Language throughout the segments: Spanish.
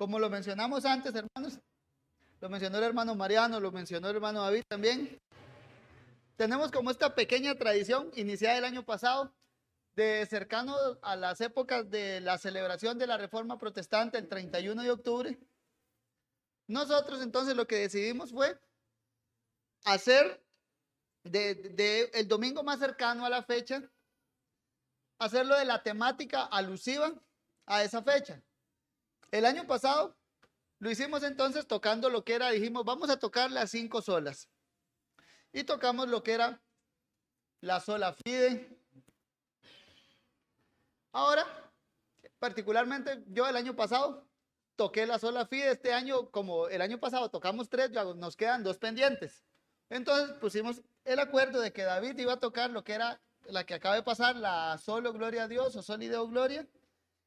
como lo mencionamos antes, hermanos, lo mencionó el hermano Mariano, lo mencionó el hermano David también, tenemos como esta pequeña tradición iniciada el año pasado, de cercano a las épocas de la celebración de la Reforma Protestante, el 31 de octubre. Nosotros entonces lo que decidimos fue hacer de el domingo más cercano a la fecha, hacerlo de la temática alusiva a esa fecha. El año pasado lo hicimos entonces tocando lo que era, dijimos, vamos a tocar las 5 solas. Y tocamos lo que era la sola fide. Ahora, particularmente yo el año pasado toqué la sola fide. Este año, como el año pasado tocamos 3, nos quedan 2 pendientes. Entonces pusimos el acuerdo de que David iba a tocar lo que era la que acaba de pasar, la solo gloria a Dios o soli deo gloria.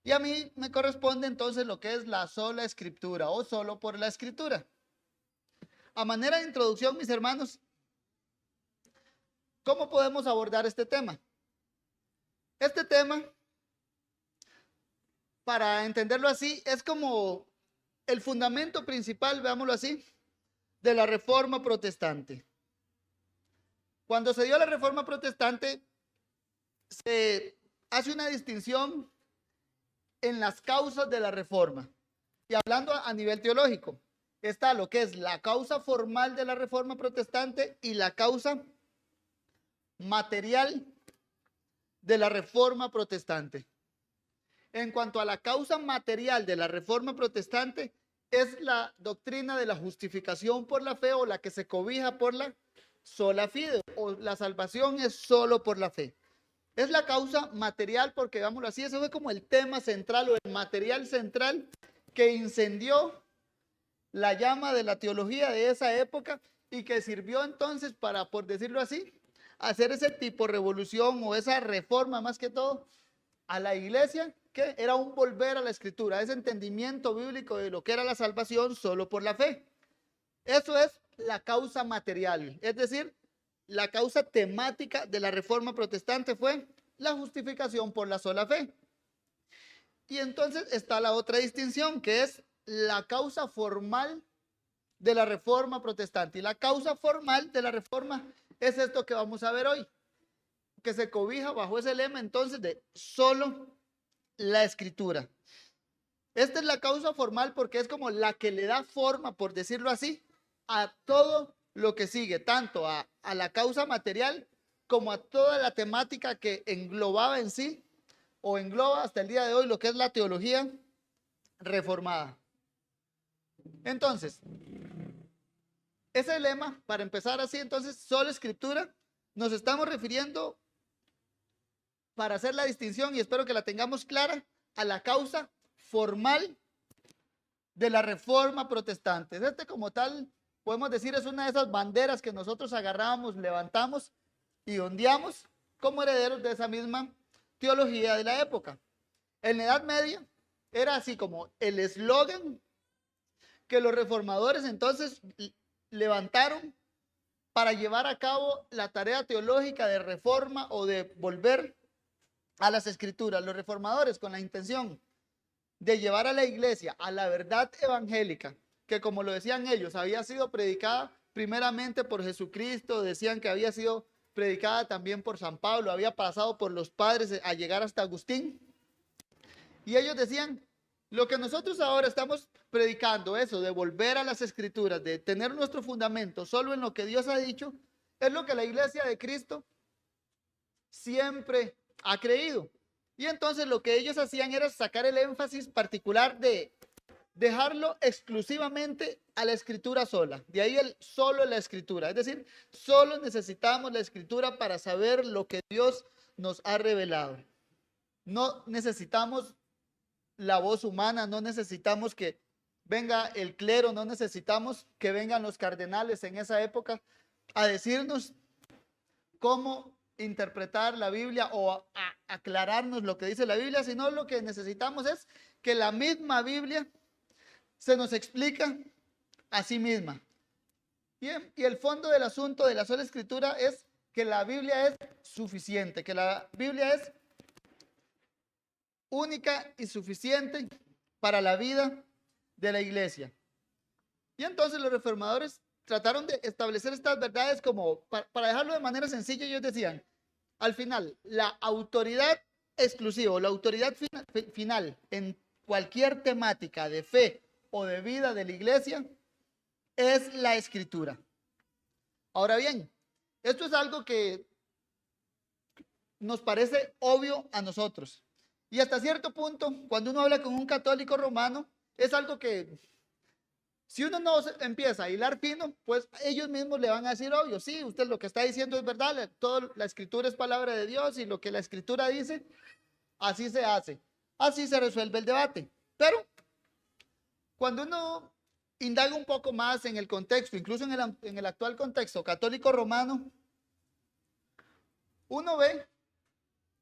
Y a mí me corresponde entonces lo que es la sola escritura o solo por la escritura. A manera de introducción, mis hermanos, ¿cómo podemos abordar este tema? Este tema, para entenderlo así, es como el fundamento principal, veámoslo así, de la Reforma Protestante. Cuando se dio la Reforma Protestante, se hace una distinción en las causas de la Reforma. Y hablando a nivel teológico, está lo que es la causa formal de la Reforma Protestante y la causa material de la Reforma Protestante. En cuanto a la causa material de la Reforma Protestante, es la doctrina de la justificación por la fe, o la que se cobija por la sola fide, o la salvación es solo por la fe. Es la causa material porque, digámoslo así, eso fue como el tema central o el material central que incendió la llama de la teología de esa época y que sirvió entonces para, por decirlo así, hacer ese tipo de revolución o esa reforma más que todo a la iglesia, que era un volver a la escritura, ese entendimiento bíblico de lo que era la salvación solo por la fe. Eso es la causa material, es decir, la causa temática de la Reforma Protestante fue la justificación por la sola fe. Y entonces está la otra distinción, que es la causa formal de la Reforma Protestante. Y la causa formal de la Reforma es esto que vamos a ver hoy, que se cobija bajo ese lema entonces de solo la escritura. Esta es la causa formal porque es como la que le da forma, por decirlo así, a todo lo que sigue, tanto a la causa material como a toda la temática que englobaba en sí o engloba hasta el día de hoy lo que es la teología reformada. Entonces, ese lema, para empezar así, entonces, solo escritura, nos estamos refiriendo, para hacer la distinción, y espero que la tengamos clara, a la causa formal de la Reforma Protestante. Este como tal, podemos decir, es una de esas banderas que nosotros agarramos, levantamos y ondeamos como herederos de esa misma teología de la época. En la Edad Media era así como el eslogan que los reformadores entonces levantaron para llevar a cabo la tarea teológica de reforma o de volver a las escrituras. Los reformadores, con la intención de llevar a la iglesia a la verdad evangélica, que como lo decían ellos, había sido predicada primeramente por Jesucristo, decían que había sido predicada también por San Pablo, había pasado por los padres a llegar hasta Agustín. Y ellos decían, lo que nosotros ahora estamos predicando, eso de volver a las escrituras, de tener nuestro fundamento solo en lo que Dios ha dicho, es lo que la iglesia de Cristo siempre ha creído. Y entonces lo que ellos hacían era sacar el énfasis particular de dejarlo exclusivamente a la escritura sola. De ahí el solo la escritura. Es decir, solo necesitamos la escritura para saber lo que Dios nos ha revelado. No necesitamos la voz humana, no necesitamos que venga el clero, no necesitamos que vengan los cardenales en esa época a decirnos cómo interpretar la Biblia o a aclararnos lo que dice la Biblia, sino lo que necesitamos es que la misma Biblia se nos explica a sí misma. Y el fondo del asunto de la sola escritura es que la Biblia es suficiente, que la Biblia es única y suficiente para la vida de la iglesia. Y entonces los reformadores trataron de establecer estas verdades como, para dejarlo de manera sencilla, ellos decían, al final, la autoridad exclusiva, la autoridad final en cualquier temática de fe o de vida de la iglesia es la escritura. Ahora bien, esto es algo que nos parece obvio a nosotros. Y hasta cierto punto, cuando uno habla con un católico romano, es algo que, si uno no empieza a hilar fino, pues ellos mismos le van a decir, obvio, sí, usted lo que está diciendo es verdad, toda la escritura es palabra de Dios y lo que la escritura dice, así se hace. Así se resuelve el debate. Pero cuando uno indaga un poco más en el contexto, incluso en el actual contexto católico romano, uno ve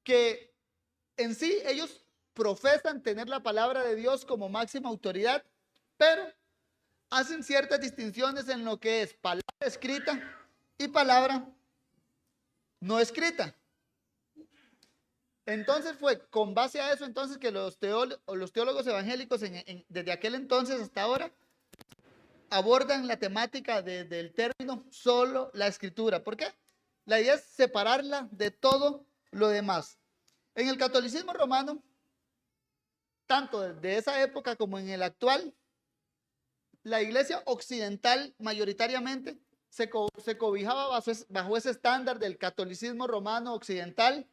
que en sí ellos profesan tener la palabra de Dios como máxima autoridad, pero hacen ciertas distinciones en lo que es palabra escrita y palabra no escrita. Entonces fue con base a eso entonces que los teólogos evangélicos desde aquel entonces hasta ahora abordan la temática del término solo la escritura. ¿Por qué? La idea es separarla de todo lo demás. En el catolicismo romano, tanto de esa época como en el actual, la iglesia occidental mayoritariamente se cobijaba bajo ese estándar del catolicismo romano occidental,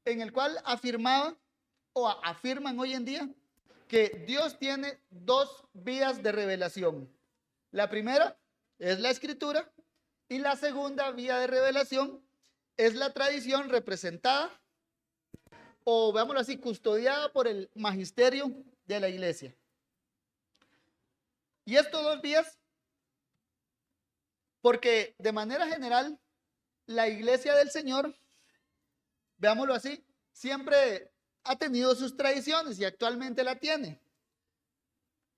en el cual afirmaba o afirman hoy en día que Dios tiene dos vías de revelación. La primera es la escritura y la segunda vía de revelación es la tradición representada o, veámoslo así, custodiada por el magisterio de la iglesia. Y estos dos vías, porque de manera general, la iglesia del Señor, veámoslo así, siempre ha tenido sus tradiciones y actualmente la tiene.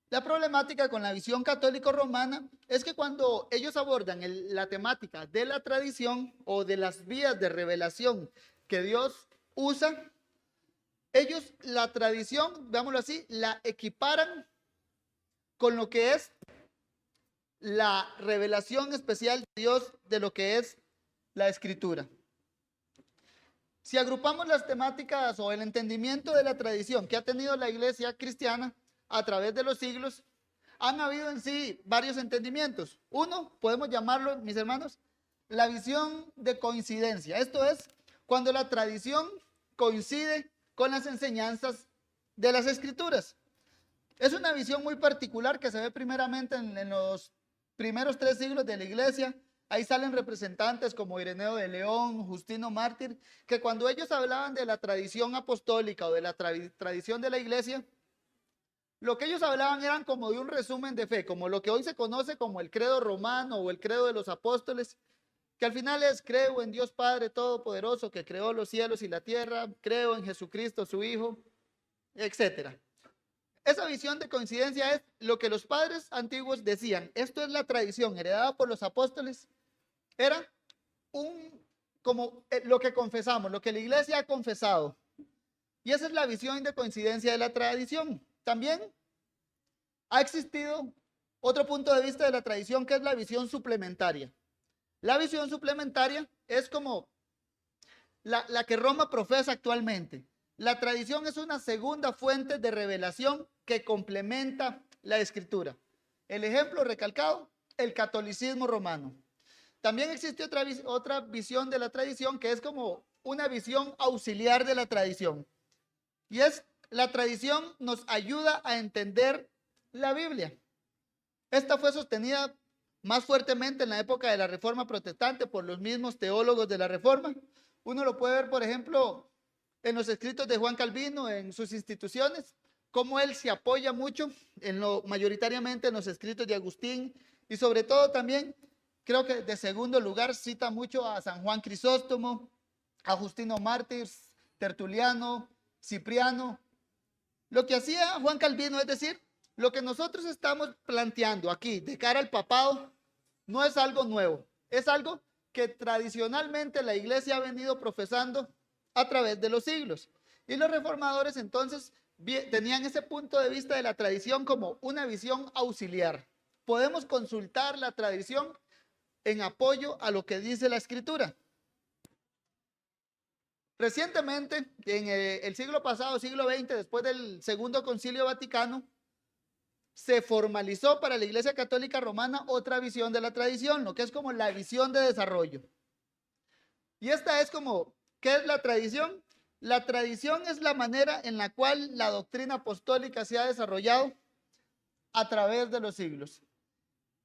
La problemática con la visión católico-romana es que cuando ellos abordan la temática de la tradición o de las vías de revelación que Dios usa, ellos la tradición, veámoslo así, la equiparan con lo que es la revelación especial de Dios de lo que es la escritura. Si agrupamos las temáticas o el entendimiento de la tradición que ha tenido la iglesia cristiana a través de los siglos, han habido en sí varios entendimientos. Uno, podemos llamarlo, mis hermanos, la visión de coincidencia. Esto es cuando la tradición coincide con las enseñanzas de las escrituras. Es una visión muy particular que se ve primeramente en los primeros 3 siglos de la iglesia. Ahí salen representantes como Ireneo de León, Justino Mártir, que cuando ellos hablaban de la tradición apostólica o de la tradición de la iglesia, lo que ellos hablaban eran como de un resumen de fe, como lo que hoy se conoce como el credo romano o el credo de los apóstoles, que al final es: creo en Dios Padre Todopoderoso, que creó los cielos y la tierra, creo en Jesucristo su Hijo, etcétera. Esa visión de coincidencia es lo que los padres antiguos decían. Esto es la tradición heredada por los apóstoles. Era como lo que confesamos, lo que la iglesia ha confesado. Y esa es la visión de coincidencia de la tradición. También ha existido otro punto de vista de la tradición, que es la visión suplementaria. La visión suplementaria es como la que Roma profesa actualmente. La tradición es una segunda fuente de revelación que complementa la escritura. El ejemplo recalcado, el catolicismo romano. También existe otra visión de la tradición que es como una visión auxiliar de la tradición. Y es: la tradición nos ayuda a entender la Biblia. Esta fue sostenida más fuertemente en la época de la Reforma Protestante por los mismos teólogos de la Reforma. Uno lo puede ver, por ejemplo, en los escritos de Juan Calvino, en sus instituciones, cómo él se apoya mucho mayoritariamente en los escritos de Agustín, y sobre todo también, creo que de segundo lugar, cita mucho a San Juan Crisóstomo, a Justino Mártir, Tertuliano, Cipriano. Lo que hacía Juan Calvino, es decir, lo que nosotros estamos planteando aquí de cara al papado, no es algo nuevo, es algo que tradicionalmente la iglesia ha venido profesando a través de los siglos. Y los reformadores entonces tenían ese punto de vista de la tradición como una visión auxiliar. Podemos consultar la tradición en apoyo a lo que dice la Escritura. Recientemente, en el siglo pasado, siglo XX, después del Segundo Concilio Vaticano, se formalizó para la Iglesia Católica Romana otra visión de la tradición, lo que es como la visión de desarrollo. Y esta es como, ¿qué es la tradición? La tradición es la manera en la cual la doctrina apostólica se ha desarrollado a través de los siglos.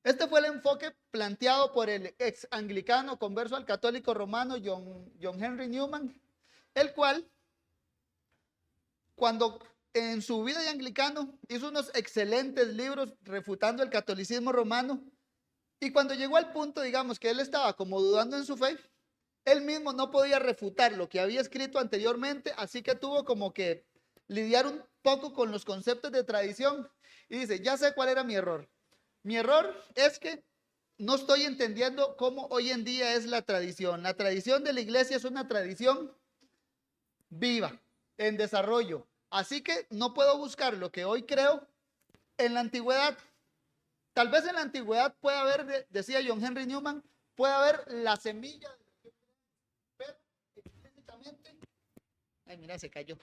Este fue el enfoque planteado por el ex anglicano converso al católico romano John Henry Newman, el cual, cuando en su vida de anglicano hizo unos excelentes libros refutando el catolicismo romano, y cuando llegó al punto, digamos, que él estaba como dudando en su fe, él mismo no podía refutar lo que había escrito anteriormente, así que tuvo como que lidiar un poco con los conceptos de tradición, y dice, ya sé cuál era mi error. Mi error es que no estoy entendiendo cómo hoy en día es la tradición. La tradición de la iglesia es una tradición viva, en desarrollo. Así que no puedo buscar lo que hoy creo en la antigüedad. Tal vez en la antigüedad pueda haber, decía John Henry Newman, puede haber la semilla, pero explícitamente, ay mira, se cayó.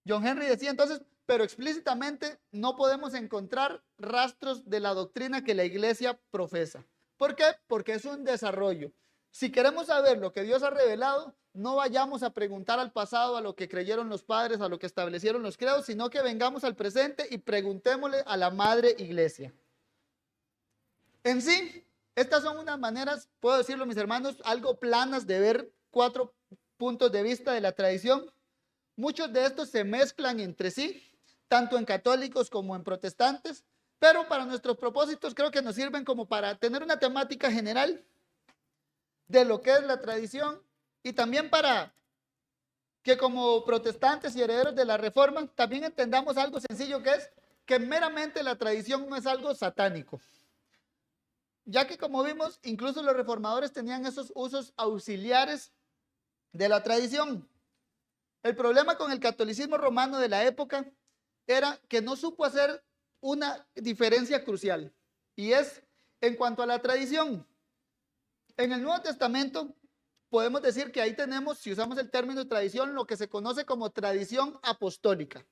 John Henry decía entonces, pero explícitamente no podemos encontrar rastros de la doctrina que la iglesia profesa. ¿Por qué? Porque es un desarrollo. Si queremos saber lo que Dios ha revelado, no vayamos a preguntar al pasado, a lo que creyeron los padres, a lo que establecieron los credos, sino que vengamos al presente y preguntémosle a la madre iglesia. En sí, estas son unas maneras, puedo decirlo mis hermanos, algo planas de ver 4 puntos de vista de la tradición. Muchos de estos se mezclan entre sí, tanto en católicos como en protestantes, pero para nuestros propósitos creo que nos sirven como para tener una temática general de lo que es la tradición y también para que como protestantes y herederos de la Reforma también entendamos algo sencillo, que es que meramente la tradición no es algo satánico, ya que como vimos, incluso los reformadores tenían esos usos auxiliares de la tradición. El problema con el catolicismo romano de la época era que no supo hacer una diferencia crucial, y es en cuanto a la tradición. En el Nuevo Testamento podemos decir que ahí tenemos, si usamos el término tradición, lo que se conoce como tradición apostólica.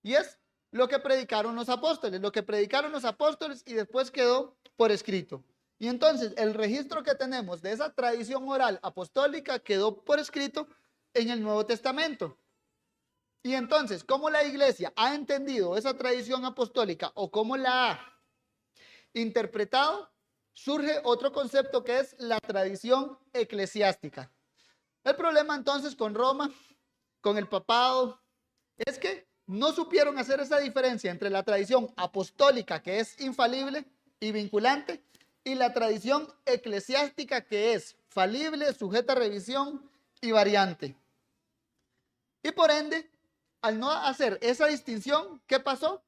Y es lo que predicaron los apóstoles y después quedó por escrito. Y entonces el registro que tenemos de esa tradición oral apostólica quedó por escrito en el Nuevo Testamento. Y entonces, ¿cómo la iglesia ha entendido esa tradición apostólica o cómo la ha interpretado? Surge otro concepto que es la tradición eclesiástica. El problema entonces con Roma, con el papado, es que no supieron hacer esa diferencia entre la tradición apostólica, que es infalible y vinculante, y la tradición eclesiástica, que es falible, sujeta a revisión y variante. Y por ende, al no hacer esa distinción, ¿qué pasó?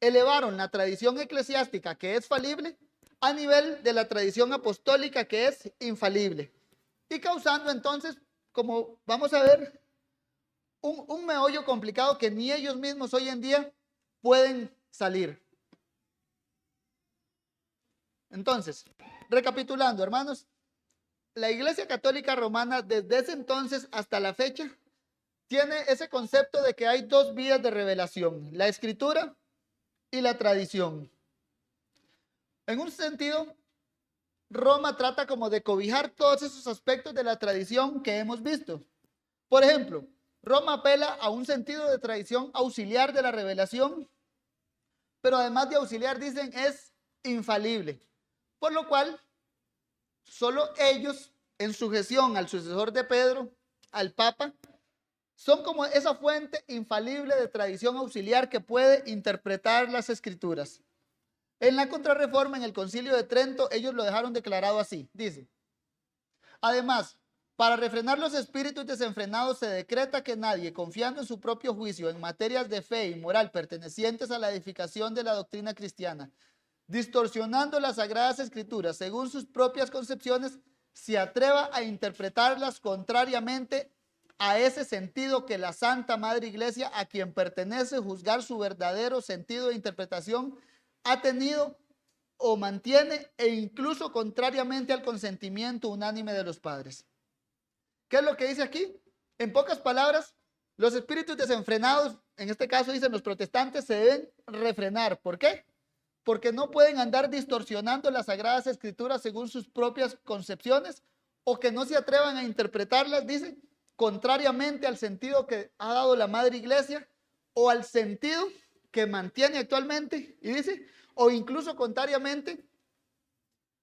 Elevaron la tradición eclesiástica, que es falible, a nivel de la tradición apostólica, que es infalible, y causando entonces, como vamos a ver, un meollo complicado que ni ellos mismos hoy en día pueden salir. Entonces, recapitulando, hermanos, la Iglesia Católica Romana desde ese entonces hasta la fecha tiene ese concepto de que hay 2 vías de revelación, la escritura y la tradición. En un sentido, Roma trata como de cobijar todos esos aspectos de la tradición que hemos visto. Por ejemplo, Roma apela a un sentido de tradición auxiliar de la revelación, pero además de auxiliar, dicen, es infalible. Por lo cual, solo ellos, en sujeción al sucesor de Pedro, al Papa, son como esa fuente infalible de tradición auxiliar que puede interpretar las escrituras. En la Contrarreforma, en el Concilio de Trento, ellos lo dejaron declarado así. Dice, además, para refrenar los espíritus desenfrenados se decreta que nadie, confiando en su propio juicio en materias de fe y moral pertenecientes a la edificación de la doctrina cristiana, distorsionando las sagradas escrituras según sus propias concepciones, se atreva a interpretarlas contrariamente a ese sentido que la Santa Madre Iglesia, a quien pertenece juzgar su verdadero sentido de interpretación, ha tenido o mantiene, e incluso contrariamente al consentimiento unánime de los padres. ¿Qué es lo que dice aquí? En pocas palabras, los espíritus desenfrenados, en este caso dicen los protestantes, se deben refrenar. ¿Por qué? Porque no pueden andar distorsionando las Sagradas Escrituras según sus propias concepciones, o que no se atrevan a interpretarlas, dice, contrariamente al sentido que ha dado la Madre Iglesia, o al sentido que mantiene actualmente, y dice, o incluso contrariamente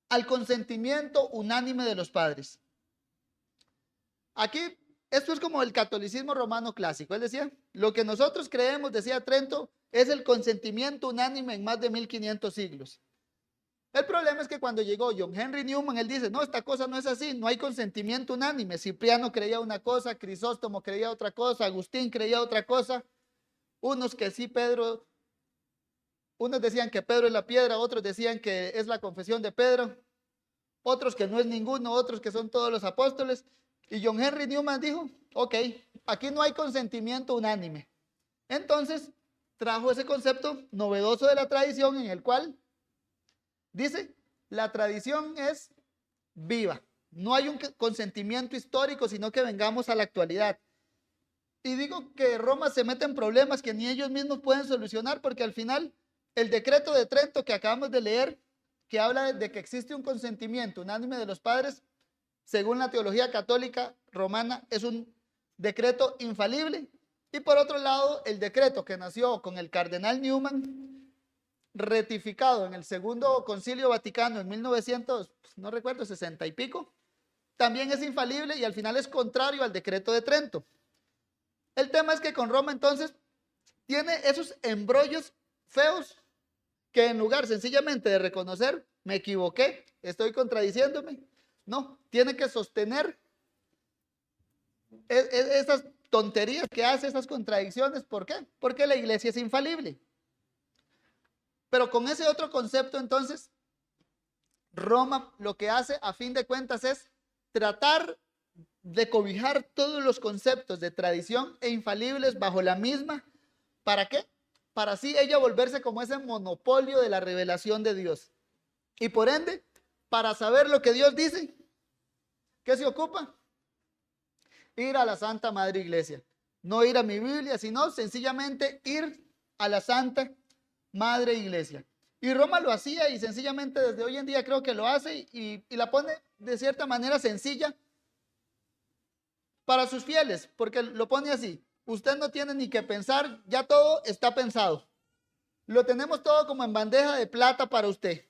al consentimiento unánime de los padres. Aquí, esto es como el catolicismo romano clásico. Él decía, lo que nosotros creemos, decía Trento, es el consentimiento unánime en más de 1500 siglos. El problema es que cuando llegó John Henry Newman, él dice, no, esta cosa no es así, no hay consentimiento unánime. Cipriano creía una cosa, Crisóstomo creía otra cosa, Agustín creía otra cosa. Unos que sí, Pedro, unos decían que Pedro es la piedra, otros decían que es la confesión de Pedro, otros que no es ninguno, otros que son todos los apóstoles. Y John Henry Newman dijo, ok, aquí no hay consentimiento unánime. Entonces trajo ese concepto novedoso de la tradición, en el cual dice, la tradición es viva. No hay un consentimiento histórico, sino que vengamos a la actualidad. Y digo que Roma se mete en problemas que ni ellos mismos pueden solucionar, porque al final el decreto de Trento que acabamos de leer, que habla de que existe un consentimiento unánime de los padres, según la teología católica romana, es un decreto infalible. Y por otro lado, el decreto que nació con el cardenal Newman, ratificado en el Segundo Concilio Vaticano en 1900, no recuerdo, 60 y pico, también es infalible y al final es contrario al decreto de Trento. El tema es que con Roma entonces tiene esos embrollos feos que en lugar sencillamente de reconocer, me equivoqué, estoy contradiciéndome, no, tiene que sostener esas tonterías que hace, esas contradicciones. ¿Por qué? Porque la iglesia es infalible. Pero con ese otro concepto entonces, Roma lo que hace a fin de cuentas es tratar de cobijar todos los conceptos de tradición e infalibles bajo la misma. ¿Para qué? Para así ella volverse como ese monopolio de la revelación de Dios. Y por ende, para saber lo que Dios dice, ¿qué se ocupa? Ir a la Santa Madre Iglesia. No ir a mi Biblia, sino sencillamente ir a la Santa Madre Iglesia. Y Roma lo hacía y sencillamente desde hoy en día creo que lo hace y la pone de cierta manera sencilla para sus fieles, porque lo pone así. Usted no tiene ni que pensar, ya todo está pensado. Lo tenemos todo como en bandeja de plata para usted.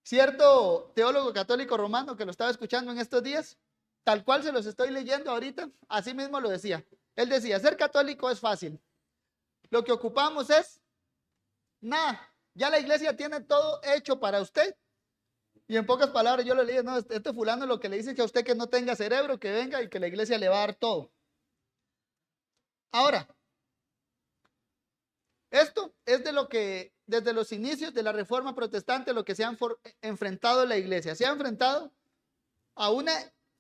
Cierto teólogo católico romano que lo estaba escuchando en estos días, tal cual se los estoy leyendo ahorita, así mismo lo decía. Él decía, ser católico es fácil. Lo que ocupamos es nada. Ya la iglesia tiene todo hecho para usted. Y en pocas palabras yo le leí, no, este fulano lo que le dice es que a usted que no tenga cerebro, que venga y que la iglesia le va a dar todo. Ahora, esto es de lo que desde los inicios de la Reforma Protestante lo que se han enfrentado la iglesia. Se ha enfrentado a una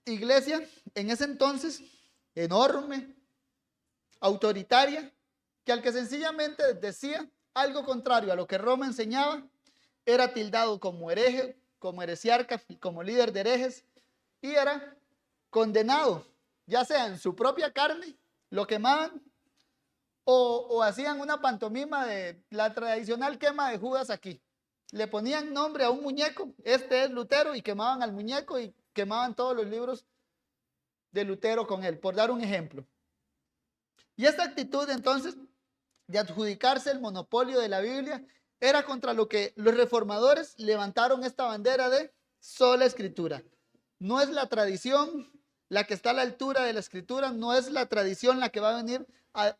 iglesia en ese entonces enorme, autoritaria, que al que sencillamente decía algo contrario a lo que Roma enseñaba, era tildado como hereje, como heresiarca, como líder de herejes, y era condenado, ya sea en su propia carne, lo quemaban, o hacían una pantomima de la tradicional quema de Judas aquí. Le ponían nombre a un muñeco, este es Lutero, y quemaban al muñeco y quemaban todos los libros de Lutero con él, por dar un ejemplo. Y esta actitud entonces de adjudicarse el monopolio de la Biblia era contra lo que los reformadores levantaron esta bandera de sola escritura. No es la tradición la que está a la altura de la escritura, no es la tradición la que va a venir a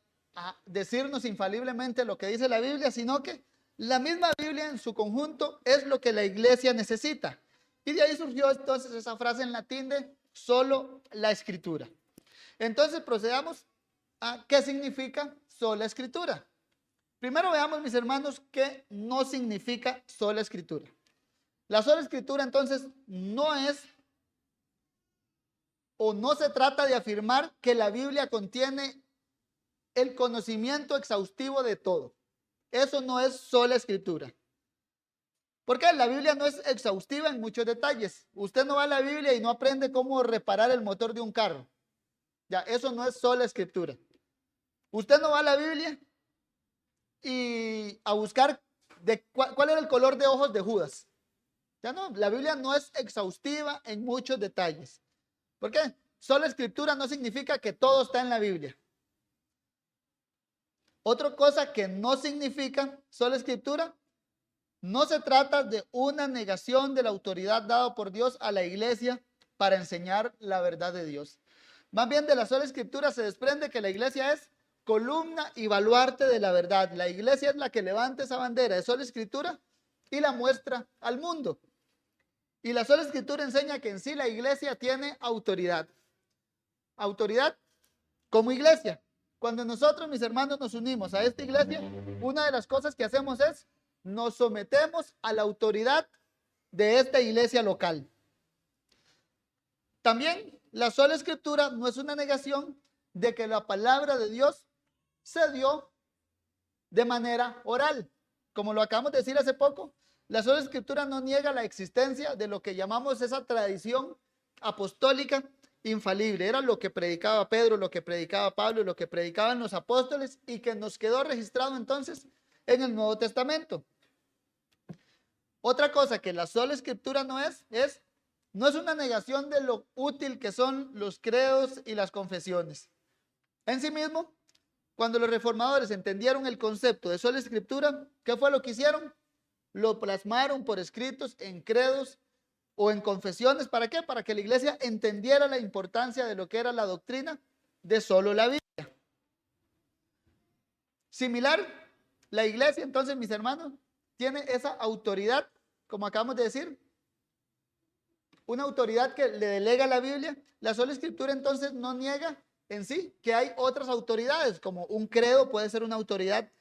decirnos infaliblemente lo que dice la Biblia, sino que la misma Biblia en su conjunto es lo que la iglesia necesita. Y de ahí surgió entonces esa frase en latín de solo la escritura. Entonces procedamos a qué significa sola escritura. Primero veamos, mis hermanos, qué no significa sola escritura. La sola escritura entonces no es o no se trata de afirmar que la Biblia contiene el conocimiento exhaustivo de todo. Eso no es sola escritura. Porque la Biblia no es exhaustiva en muchos detalles. Usted no va a la Biblia y no aprende cómo reparar el motor de un carro. Ya, eso no es sola escritura. Usted no va a la Biblia y a buscar cuál era el color de ojos de Judas. Ya no, la Biblia no es exhaustiva en muchos detalles. ¿Por qué? Sola escritura no significa que todo está en la Biblia. Otra cosa que no significa sola escritura, no se trata de una negación de la autoridad dada por Dios a la iglesia para enseñar la verdad de Dios. Más bien de la sola escritura se desprende que la iglesia es columna y baluarte de la verdad. La iglesia es la que levanta esa bandera de sola escritura y la muestra al mundo. Y la sola escritura enseña que en sí la iglesia tiene autoridad. Autoridad como iglesia. Cuando nosotros, mis hermanos, nos unimos a esta iglesia, una de las cosas que hacemos es nos sometemos a la autoridad de esta iglesia local. También la sola escritura no es una negación de que la palabra de Dios se dio de manera oral. Como lo acabamos de decir hace poco, la sola escritura no niega la existencia de lo que llamamos esa tradición apostólica infalible. Era lo que predicaba Pedro, lo que predicaba Pablo, lo que predicaban los apóstoles y que nos quedó registrado entonces en el Nuevo Testamento. Otra cosa que la sola escritura no es una negación de lo útil que son los credos y las confesiones. En sí mismo, cuando los reformadores entendieron el concepto de sola escritura, ¿qué fue lo que hicieron? Lo plasmaron por escritos en credos o en confesiones. ¿Para qué? Para que la iglesia entendiera la importancia de lo que era la doctrina de solo la Biblia. Similar, la iglesia, entonces, mis hermanos, tiene esa autoridad, como acabamos de decir, una autoridad que le delega la Biblia. La sola escritura entonces no niega en sí que hay otras autoridades, como un credo puede ser una autoridad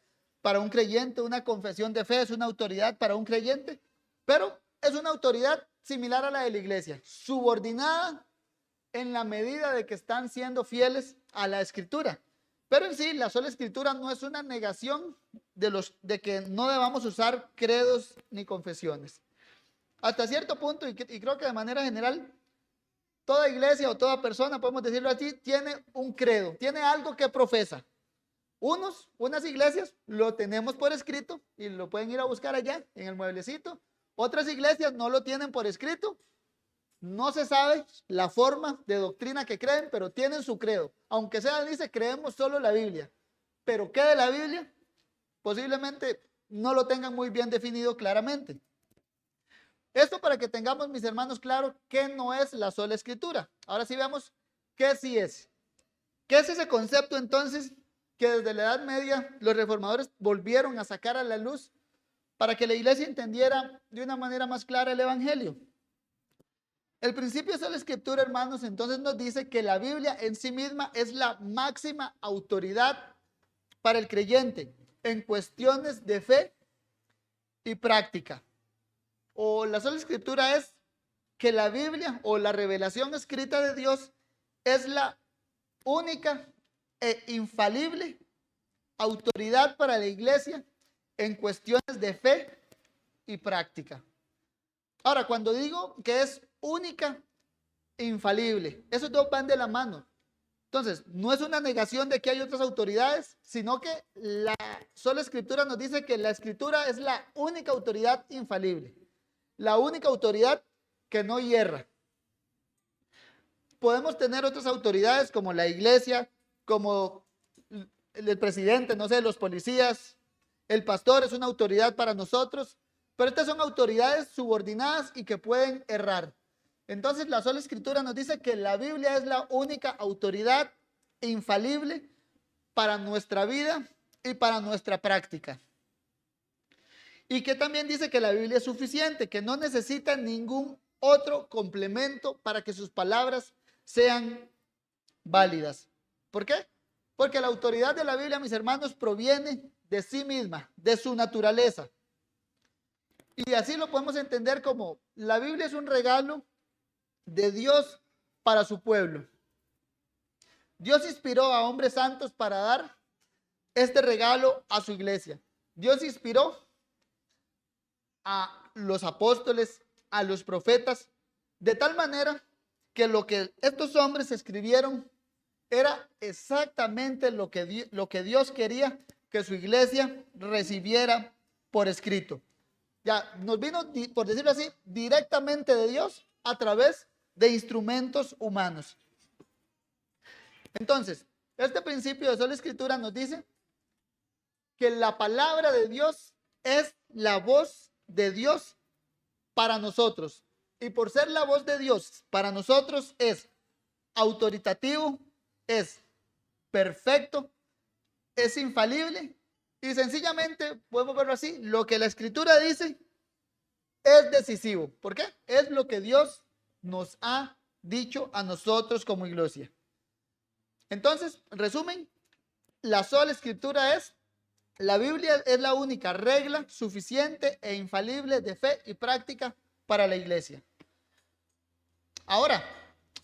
para un creyente, una confesión de fe es una autoridad para un creyente, pero es una autoridad similar a la de la iglesia, subordinada en la medida de que están siendo fieles a la escritura. Pero en sí, la sola escritura no es una negación de que no debamos usar credos ni confesiones. Hasta cierto punto, y creo que de manera general, toda iglesia o toda persona, podemos decirlo así, tiene un credo, tiene algo que profesa. Unas iglesias lo tenemos por escrito y lo pueden ir a buscar allá en el mueblecito. Otras iglesias no lo tienen por escrito. No se sabe la forma de doctrina que creen, pero tienen su credo. Aunque sea, dice, creemos solo la Biblia. Pero ¿qué de la Biblia? Posiblemente no lo tengan muy bien definido claramente. Esto para que tengamos, mis hermanos, claro qué no es la sola escritura. Ahora sí veamos qué sí es. ¿Qué es ese concepto entonces que desde la Edad Media los reformadores volvieron a sacar a la luz para que la iglesia entendiera de una manera más clara el evangelio? El principio de la escritura, hermanos, entonces nos dice que la Biblia en sí misma es la máxima autoridad para el creyente en cuestiones de fe y práctica. O la sola escritura es que la Biblia o la revelación escrita de Dios es la única e infalible autoridad para la iglesia en cuestiones de fe y práctica. Ahora, cuando digo que es única e infalible, esos dos van de la mano. Entonces, no es una negación de que hay otras autoridades, sino que la sola escritura nos dice que la escritura es la única autoridad infalible, la única autoridad que no hierra. Podemos tener otras autoridades como la iglesia, como el presidente, no sé, los policías, el pastor es una autoridad para nosotros, pero estas son autoridades subordinadas y que pueden errar. Entonces la sola escritura nos dice que la Biblia es la única autoridad infalible para nuestra vida y para nuestra práctica. Y que también dice que la Biblia es suficiente, que no necesita ningún otro complemento para que sus palabras sean válidas. ¿Por qué? Porque la autoridad de la Biblia, mis hermanos, proviene de sí misma, de su naturaleza. Y así lo podemos entender como la Biblia es un regalo de Dios para su pueblo. Dios inspiró a hombres santos para dar este regalo a su iglesia. Dios inspiró a los apóstoles, a los profetas, de tal manera que lo que estos hombres escribieron era exactamente lo que Dios quería que su iglesia recibiera por escrito. Ya nos vino, por decirlo así, directamente de Dios a través de instrumentos humanos. Entonces, este principio de sola escritura nos dice que la palabra de Dios es la voz de Dios para nosotros. Y por ser la voz de Dios para nosotros es autoritativo, es perfecto, es infalible y sencillamente, podemos verlo así, lo que la escritura dice es decisivo. ¿Por qué? Es lo que Dios nos ha dicho a nosotros como iglesia. Entonces, resumen, la sola escritura es, la Biblia es la única regla suficiente e infalible de fe y práctica para la iglesia. Ahora,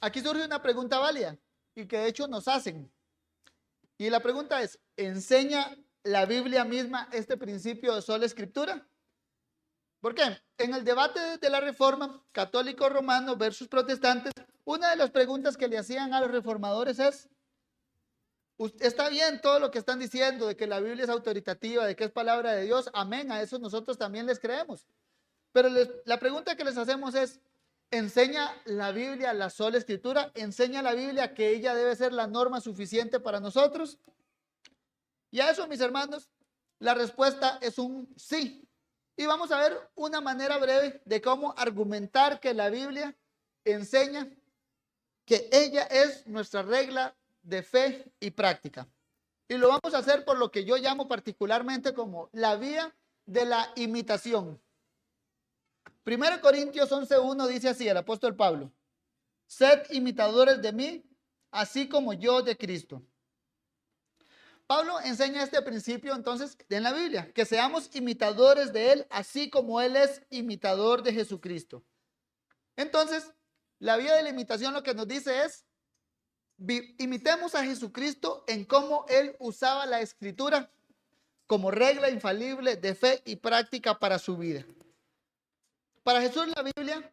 aquí surge una pregunta válida y que de hecho nos hacen. Y la pregunta es, ¿enseña la Biblia misma este principio de sola escritura? ¿Por qué? En el debate de la Reforma, católico romano versus protestantes, una de las preguntas que le hacían a los reformadores es, está bien todo lo que están diciendo de que la Biblia es autoritativa, de que es palabra de Dios, amén, a eso nosotros también les creemos. Pero la pregunta que les hacemos es, ¿enseña la Biblia la sola escritura? ¿Enseña la Biblia que ella debe ser la norma suficiente para nosotros? Y a eso, mis hermanos, la respuesta es un sí. Y vamos a ver una manera breve de cómo argumentar que la Biblia enseña que ella es nuestra regla de fe y práctica. Y lo vamos a hacer por lo que yo llamo particularmente como la vía de la imitación. 1 Corintios 11:1 dice así el apóstol Pablo: sed imitadores de mí, así como yo de Cristo. Pablo enseña este principio entonces en la Biblia, que seamos imitadores de él, así como él es imitador de Jesucristo. Entonces, la vía de la imitación lo que nos dice es, imitemos a Jesucristo en cómo él usaba la escritura como regla infalible de fe y práctica para su vida. Para Jesús la Biblia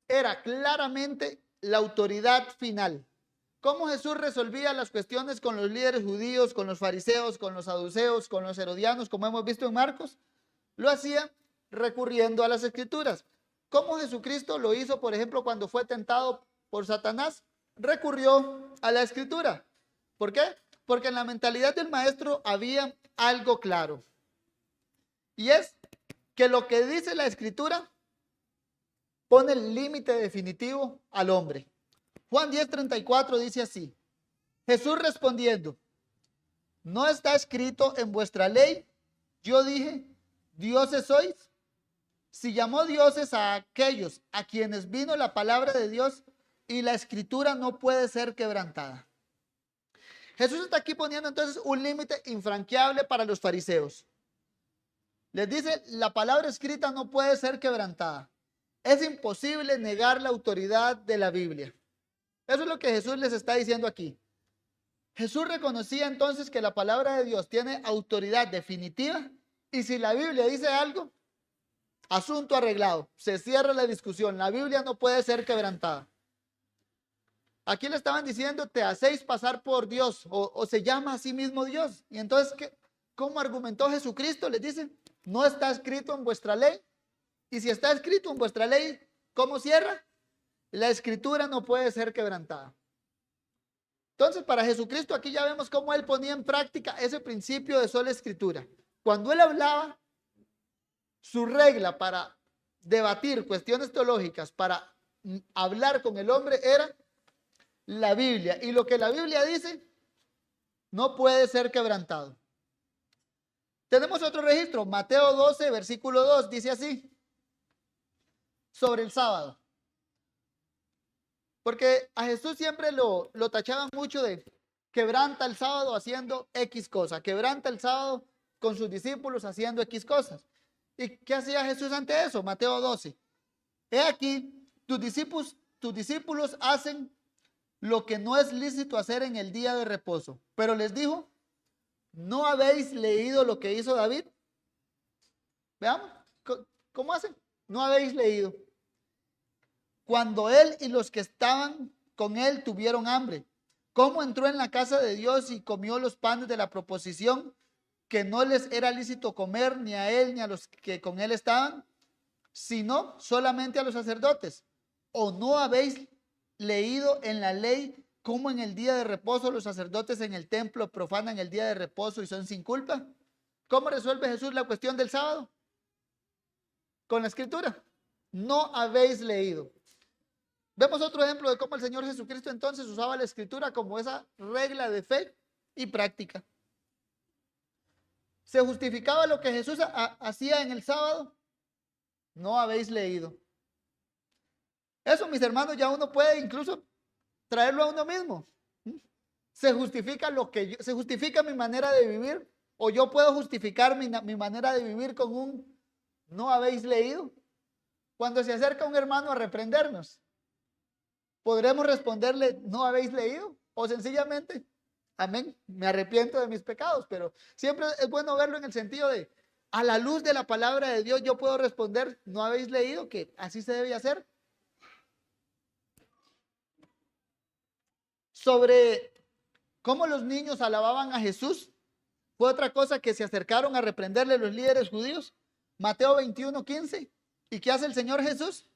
era claramente la autoridad final. ¿Cómo Jesús resolvía las cuestiones con los líderes judíos, con los fariseos, con los saduceos, con los herodianos, como hemos visto en Marcos? Lo hacía recurriendo a las escrituras. ¿Cómo Jesucristo lo hizo, por ejemplo, cuando fue tentado por Satanás? Recurrió a la escritura. ¿Por qué? Porque en la mentalidad del maestro había algo claro. Y es que lo que dice la escritura pone el límite definitivo al hombre. Juan 10:34 dice así: Jesús respondiendo, ¿no está escrito en vuestra ley? Yo dije, ¿dioses sois? Si llamó dioses a aquellos a quienes vino la palabra de Dios, y la escritura no puede ser quebrantada. Jesús está aquí poniendo entonces un límite infranqueable para los fariseos. Les dice, la palabra escrita no puede ser quebrantada. Es imposible negar la autoridad de la Biblia. Eso es lo que Jesús les está diciendo aquí. Jesús reconocía entonces que la palabra de Dios tiene autoridad definitiva y si la Biblia dice algo, asunto arreglado, se cierra la discusión. La Biblia no puede ser quebrantada. Aquí le estaban diciendo, te hacéis pasar por Dios o se llama a sí mismo Dios. Y entonces, ¿cómo argumentó Jesucristo? Les dice, no está escrito en vuestra ley. Y si está escrito en vuestra ley, ¿cómo cierra? La escritura no puede ser quebrantada. Entonces, para Jesucristo aquí ya vemos cómo él ponía en práctica ese principio de sola escritura. Cuando él hablaba, su regla para debatir cuestiones teológicas, para hablar con el hombre, era la Biblia. Y lo que la Biblia dice no puede ser quebrantado. Tenemos otro registro, Mateo 12, versículo 2, dice así, sobre el sábado. Porque a Jesús siempre lo tachaban mucho de quebranta el sábado haciendo X cosa, quebranta el sábado con sus discípulos haciendo X cosas. ¿Y qué hacía Jesús ante eso? Mateo 12. He aquí, tus tus discípulos hacen lo que no es lícito hacer en el día de reposo. Pero les dijo, ¿no habéis leído lo que hizo David? Veamos, ¿cómo hacen? No habéis leído. Cuando él y los que estaban con él tuvieron hambre, ¿cómo entró en la casa de Dios y comió los panes de la proposición que no les era lícito comer ni a él ni a los que con él estaban, sino solamente a los sacerdotes? ¿O no habéis leído en la ley cómo en el día de reposo los sacerdotes en el templo profanan el día de reposo y son sin culpa? ¿Cómo resuelve Jesús la cuestión del sábado? Con la escritura. No habéis leído. Vemos otro ejemplo de cómo el Señor Jesucristo entonces usaba la escritura como esa regla de fe y práctica. ¿Se justificaba lo que Jesús hacía en el sábado? No habéis leído. Eso, mis hermanos, ya uno puede incluso traerlo a uno mismo. Se justifica se justifica mi manera de vivir, o yo puedo justificar mi manera de vivir con un no habéis leído. Cuando se acerca un hermano a reprendernos, ¿podremos responderle no habéis leído? O sencillamente, amén, me arrepiento de mis pecados. Pero siempre es bueno verlo en el sentido de, a la luz de la palabra de Dios, yo puedo responder, ¿no habéis leído que así se debe hacer? Sobre cómo los niños alababan a Jesús, fue otra cosa que se acercaron a reprenderle los líderes judíos. Mateo 21:15. ¿Y qué hace el Señor Jesús?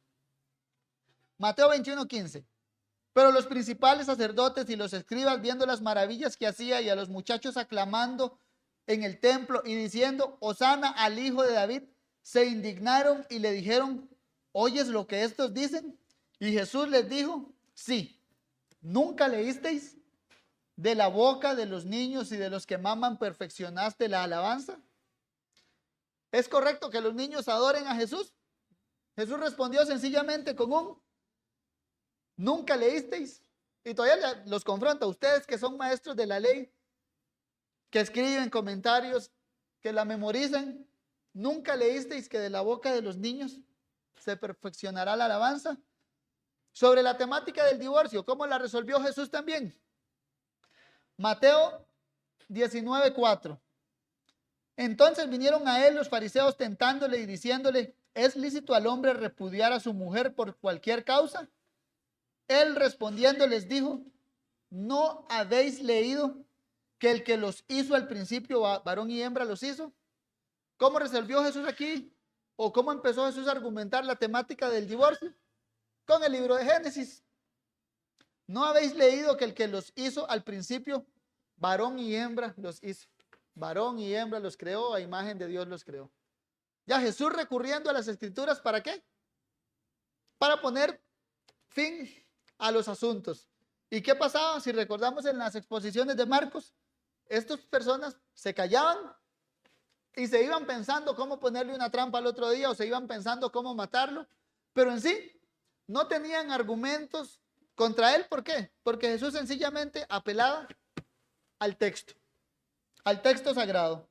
Mateo 21:15. Pero los principales sacerdotes y los escribas, viendo las maravillas que hacía y a los muchachos aclamando en el templo y diciendo, Hosana al hijo de David, se indignaron y le dijeron, ¿oyes lo que estos dicen? Y Jesús les dijo, sí, ¿nunca leísteis? De la boca de los niños y de los que maman perfeccionaste la alabanza. ¿Es correcto que los niños adoren a Jesús? Jesús respondió sencillamente con un ¿nunca leísteis? Y todavía los confronta. Ustedes que son maestros de la ley, que escriben comentarios, que la memorizan, ¿nunca leísteis que de la boca de los niños se perfeccionará la alabanza? Sobre la temática del divorcio, ¿cómo la resolvió Jesús también? Mateo 19:4. Entonces vinieron a él los fariseos tentándole y diciéndole, ¿es lícito al hombre repudiar a su mujer por cualquier causa? Él respondiendo les dijo, ¿no habéis leído que el que los hizo al principio, varón y hembra, los hizo? ¿Cómo resolvió Jesús aquí? ¿O cómo empezó Jesús a argumentar la temática del divorcio? Con el libro de Génesis. ¿No habéis leído que el que los hizo al principio, varón y hembra, los hizo? Varón y hembra los creó, a imagen de Dios los creó. Ya Jesús recurriendo a las escrituras, ¿para qué? Para poner fin a los asuntos. ¿Y qué pasaba? Si recordamos en las exposiciones de Marcos, estas personas se callaban y se iban pensando cómo ponerle una trampa al otro día o se iban pensando cómo matarlo, pero en sí no tenían argumentos contra él. ¿Por qué? Porque Jesús sencillamente apelaba al texto sagrado.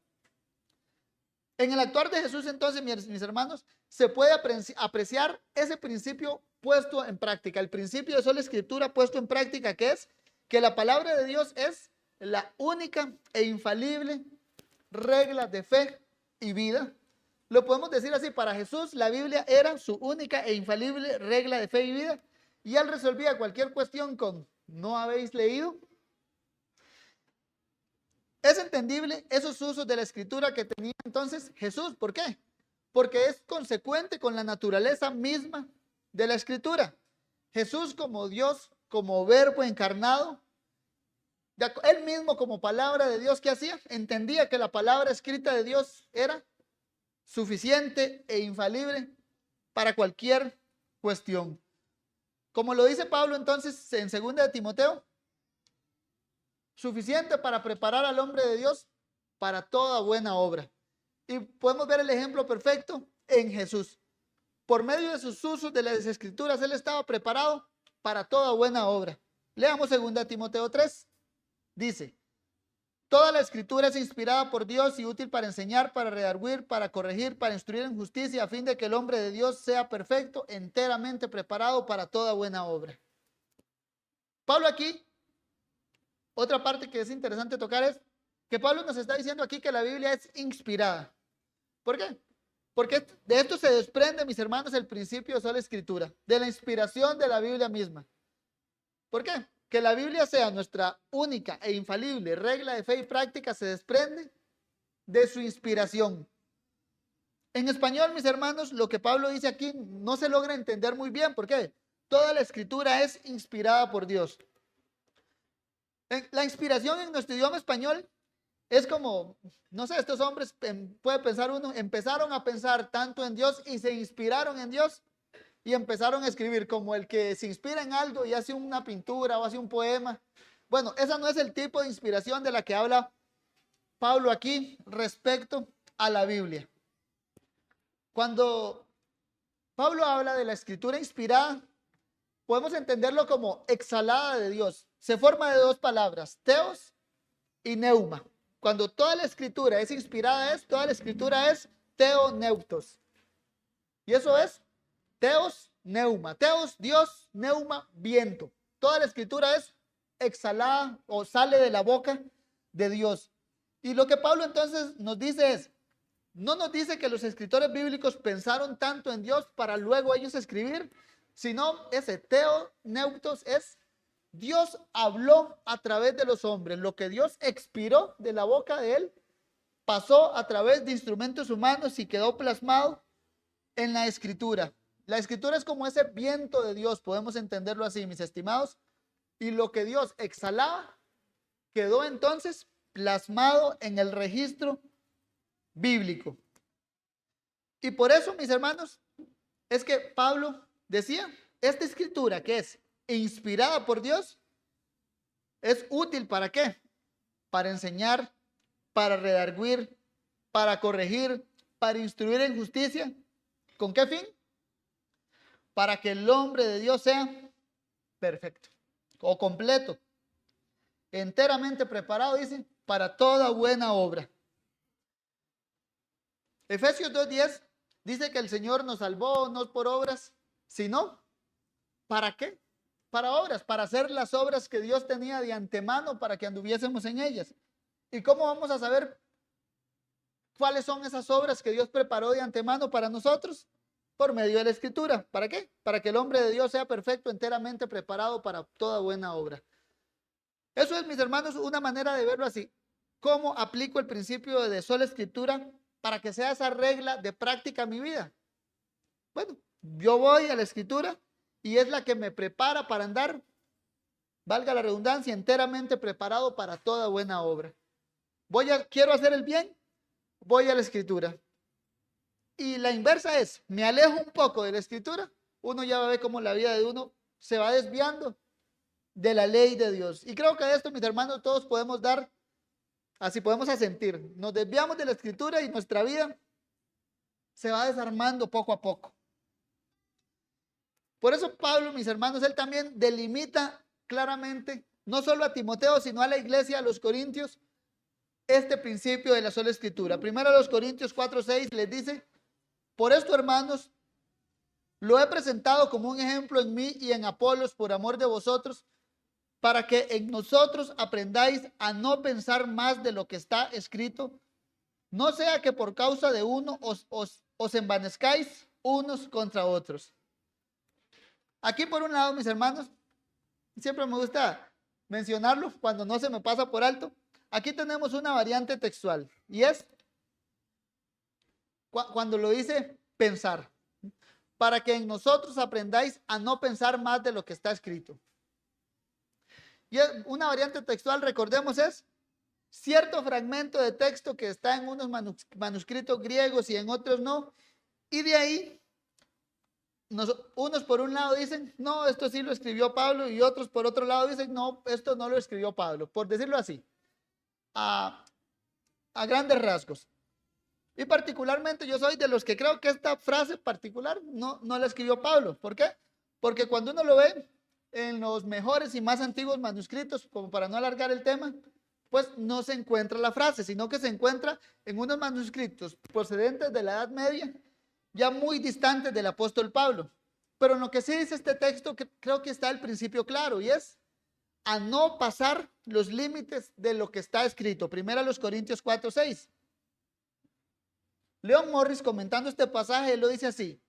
En el actuar de Jesús entonces, mis hermanos, se puede apreciar ese principio puesto en práctica, el principio de sola escritura puesto en práctica, que es que la palabra de Dios es la única e infalible regla de fe y vida. Lo podemos decir así, para Jesús la Biblia era su única e infalible regla de fe y vida, y él resolvía cualquier cuestión con ¿no habéis leído? Es entendible esos usos de la escritura que tenía entonces Jesús. ¿Por qué? Porque es consecuente con la naturaleza misma de la escritura. Jesús como Dios, como verbo encarnado, él mismo como palabra de Dios, ¿qué hacía? Entendía que la palabra escrita de Dios era suficiente e infalible para cualquier cuestión. Como lo dice Pablo entonces en 2 de Timoteo, suficiente para preparar al hombre de Dios para toda buena obra. Y podemos ver el ejemplo perfecto en Jesús. Por medio de sus usos de las escrituras, él estaba preparado para toda buena obra. Leamos 2 Timoteo 3. Dice, Toda la escritura es inspirada por Dios y útil para enseñar, para redarguir, para corregir, para instruir en justicia, a fin de que el hombre de Dios sea perfecto, enteramente preparado para toda buena obra. Pablo aquí, otra parte que es interesante tocar es que Pablo nos está diciendo aquí que la Biblia es inspirada. ¿Por qué? Porque de esto se desprende, mis hermanos, el principio de sola escritura, de la inspiración de la Biblia misma. ¿Por qué? Que la Biblia sea nuestra única e infalible regla de fe y práctica se desprende de su inspiración. En español, mis hermanos, lo que Pablo dice aquí no se logra entender muy bien. ¿Por qué? Toda la escritura es inspirada por Dios. La inspiración en nuestro idioma español es como, no sé, estos hombres, puede pensar uno, empezaron a pensar tanto en Dios y se inspiraron en Dios y empezaron a escribir como el que se inspira en algo y hace una pintura o hace un poema. Bueno, esa no es el tipo de inspiración de la que habla Pablo aquí respecto a la Biblia. Cuando Pablo habla de la escritura inspirada, podemos entenderlo como exhalada de Dios. Se forma de dos palabras, teos y neuma. Cuando toda la escritura es inspirada, toda la escritura es teoneutos. Y eso es teos, neuma. Teos, Dios, neuma, viento. Toda la escritura es exhalada o sale de la boca de Dios. Y lo que Pablo entonces nos dice es, no nos dice que los escritores bíblicos pensaron tanto en Dios para luego ellos escribir, sino ese teoneutos es Dios habló a través de los hombres. Lo que Dios expiró de la boca de él pasó a través de instrumentos humanos y quedó plasmado en la escritura. La escritura es como ese viento de Dios, podemos entenderlo así, mis estimados. Y lo que Dios exhalaba quedó entonces plasmado en el registro bíblico. Y por eso, mis hermanos, es que Pablo decía, esta escritura que es inspirada por Dios, es útil ¿para qué? Para enseñar, para redarguir, para corregir, para instruir en justicia. ¿Con qué fin? Para que el hombre de Dios sea perfecto o completo, enteramente preparado, dice, para toda buena obra. Efesios 2:10 dice que el Señor nos salvó no por obras, sino ¿para qué? Para obras, para hacer las obras que Dios tenía de antemano para que anduviésemos en ellas. ¿Y cómo vamos a saber cuáles son esas obras que Dios preparó de antemano para nosotros? Por medio de la Escritura. ¿Para qué? Para que el hombre de Dios sea perfecto, enteramente preparado para toda buena obra. Eso es, mis hermanos, una manera de verlo así. ¿Cómo aplico el principio de sola escritura para que sea esa regla de práctica en mi vida? Bueno, yo voy a la escritura y es la que me prepara para andar, valga la redundancia, enteramente preparado para toda buena obra. Quiero hacer el bien, voy a la escritura. Y la inversa es, me alejo un poco de la escritura, uno ya va a ver cómo la vida de uno se va desviando de la ley de Dios. Y creo que de esto, mis hermanos, todos podemos dar, así podemos asentir. Nos desviamos de la escritura y nuestra vida se va desarmando poco a poco. Por eso Pablo, mis hermanos, él también delimita claramente, no solo a Timoteo, sino a la iglesia, a los corintios, este principio de la sola escritura. Primero a los Corintios 4:6 les dice, por esto, hermanos, lo he presentado como un ejemplo en mí y en Apolos por amor de vosotros, para que en nosotros aprendáis a no pensar más de lo que está escrito, no sea que por causa de uno os envanezcáis unos contra otros. Aquí por un lado, mis hermanos, siempre me gusta mencionarlo cuando no se me pasa por alto. Aquí tenemos una variante textual y es cuando lo dice pensar, para que en nosotros aprendáis a no pensar más de lo que está escrito. Y una variante textual, recordemos, es cierto fragmento de texto que está en unos manuscritos griegos y en otros no, y de ahí unos por un lado dicen, no, esto sí lo escribió Pablo, y otros por otro lado dicen, no, esto no lo escribió Pablo, por decirlo así, a grandes rasgos. Y particularmente yo soy de los que creo que esta frase particular no la escribió Pablo. ¿Por qué? Porque cuando uno lo ve en los mejores y más antiguos manuscritos, como para no alargar el tema, pues no se encuentra la frase, sino que se encuentra en unos manuscritos procedentes de la Edad Media, ya muy distantes del apóstol Pablo. Pero en lo que sí dice este texto, creo que está el principio claro, y es a no pasar los límites de lo que está escrito. Primera los Corintios 4:6. Leon Morris, comentando este pasaje, lo dice así: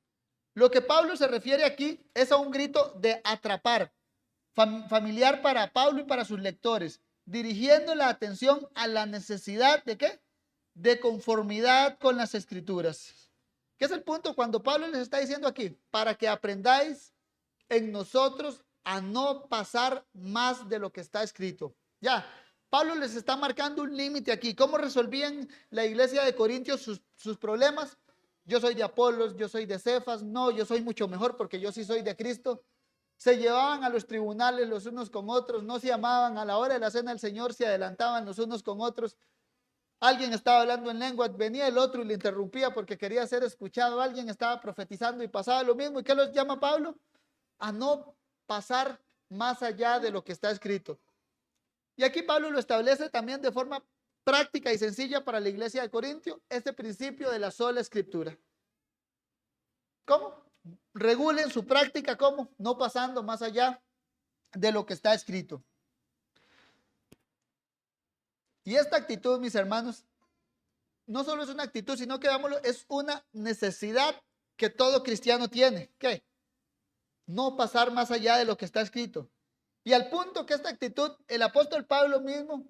lo que Pablo se refiere aquí es a un grito de atrapar, familiar para Pablo y para sus lectores, dirigiendo la atención a la necesidad de ¿qué? De conformidad con las escrituras. ¿Qué es el punto cuando Pablo les está diciendo aquí? Para que aprendáis en nosotros a no pasar más de lo que está escrito. Ya, Pablo les está marcando un límite aquí. ¿Cómo resolvían la iglesia de Corintios sus problemas? Yo soy de Apolos, yo soy de Cefas, no, yo soy mucho mejor porque yo sí soy de Cristo. Se llevaban a los tribunales los unos con otros, no se amaban, a la hora de la cena del Señor se adelantaban los unos con otros. Alguien estaba hablando en lengua, venía el otro y le interrumpía porque quería ser escuchado. Alguien estaba profetizando y pasaba lo mismo. ¿Y qué los llama Pablo? A no pasar más allá de lo que está escrito. Y aquí Pablo lo establece también de forma práctica y sencilla para la iglesia de Corintio, este principio de la sola escritura. ¿Cómo? Regulen su práctica, ¿cómo? No pasando más allá de lo que está escrito. Y esta actitud, mis hermanos, no solo es una actitud, sino que, veámoslo, es una necesidad que todo cristiano tiene. ¿Qué? No pasar más allá de lo que está escrito. Y al punto que esta actitud, el apóstol Pablo mismo,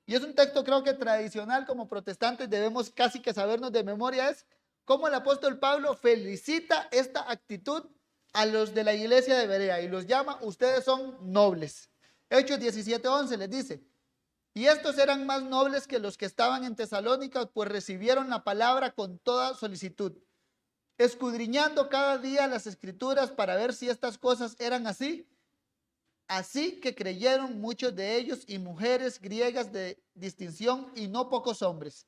y es un texto creo que tradicional como protestantes debemos casi que sabernos de memoria, es cómo el apóstol Pablo felicita esta actitud a los de la iglesia de Berea y los llama: ustedes son nobles. Hechos 17:11 les dice: y estos eran más nobles que los que estaban en Tesalónica, pues recibieron la palabra con toda solicitud, escudriñando cada día las escrituras para ver si estas cosas eran así. Así que creyeron muchos de ellos y mujeres griegas de distinción y no pocos hombres.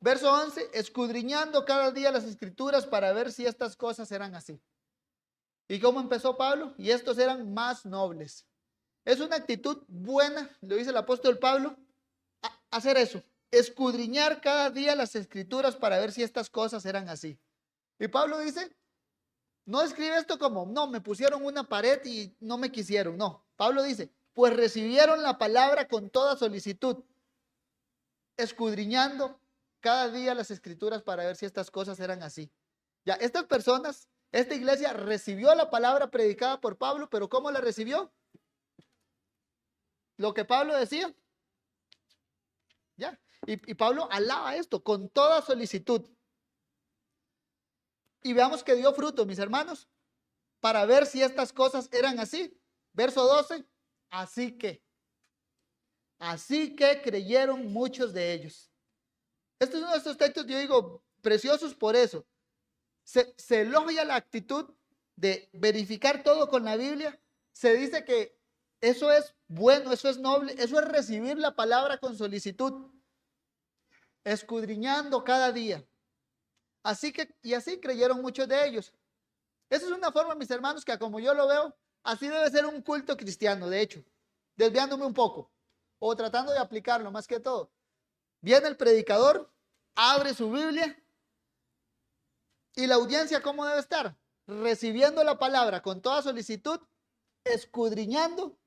Verso 11, escudriñando cada día las escrituras para ver si estas cosas eran así. ¿Y cómo empezó Pablo? Y estos eran más nobles. Es una actitud buena, lo dice el apóstol Pablo, hacer eso, escudriñar cada día las escrituras para ver si estas cosas eran así. Y Pablo dice, no escribe esto como, no, me pusieron una pared y no me quisieron. No, Pablo dice, pues recibieron la palabra con toda solicitud, escudriñando cada día las escrituras para ver si estas cosas eran así. Ya, estas personas, esta iglesia recibió la palabra predicada por Pablo, pero ¿cómo la recibió? Lo que Pablo decía. Ya, y Pablo alaba esto con toda solicitud. Y veamos que dio fruto, mis hermanos, para ver si estas cosas eran así. Verso 12, así que creyeron muchos de ellos. Este es uno de estos textos, yo digo, preciosos por eso. Se elogia la actitud de verificar todo con la Biblia. Se dice que eso es bueno, eso es noble, eso es recibir la palabra con solicitud, escudriñando cada día. Así creyeron muchos de ellos. Esa es una forma, mis hermanos, que como yo lo veo, así debe ser un culto cristiano, de hecho, desviándome un poco, o tratando de aplicarlo más que todo. Viene el predicador, abre su Biblia, y la audiencia, ¿cómo debe estar? Recibiendo la palabra con toda solicitud, escudriñando,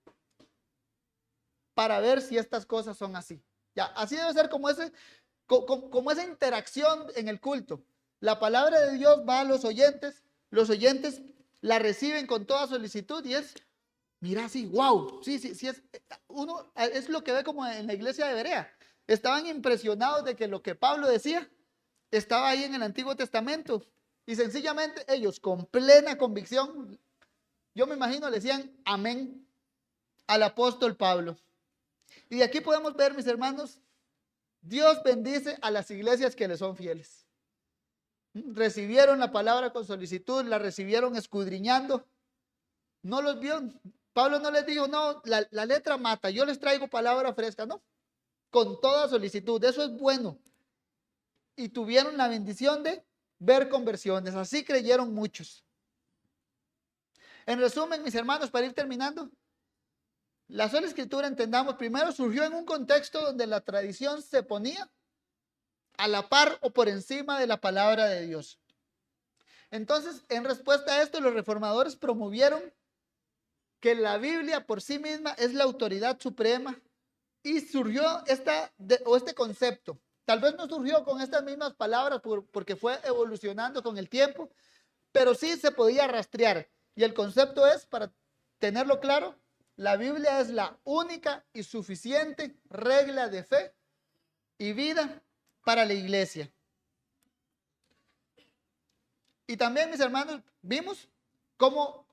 para ver si estas cosas son así. Ya, así debe ser como esa interacción en el culto. La palabra de Dios va a los oyentes la reciben con toda solicitud y es, mira, sí, wow, sí, es lo que ve como en la iglesia de Berea. Estaban impresionados de que lo que Pablo decía estaba ahí en el Antiguo Testamento y sencillamente ellos con plena convicción, yo me imagino, le decían amén al apóstol Pablo. Y de aquí podemos ver, mis hermanos, Dios bendice a las iglesias que le son fieles. Recibieron la palabra con solicitud, la recibieron escudriñando. No los vio. Pablo no les dijo, no, la letra mata, yo les traigo palabra fresca, no. Con toda solicitud, eso es bueno. Y tuvieron la bendición de ver conversiones. Así creyeron muchos. En resumen, mis hermanos, para ir terminando, La sola escritura, entendamos, primero surgió en un contexto donde la tradición se ponía a la par o por encima de la palabra de Dios. Entonces, en respuesta a esto, los reformadores promovieron que la Biblia por sí misma es la autoridad suprema y surgió este concepto. Tal vez no surgió con estas mismas palabras porque fue evolucionando con el tiempo, pero sí se podía rastrear. Y el concepto es, para tenerlo claro, la Biblia es la única y suficiente regla de fe y vida para la iglesia. Y también, mis hermanos, vimos cómo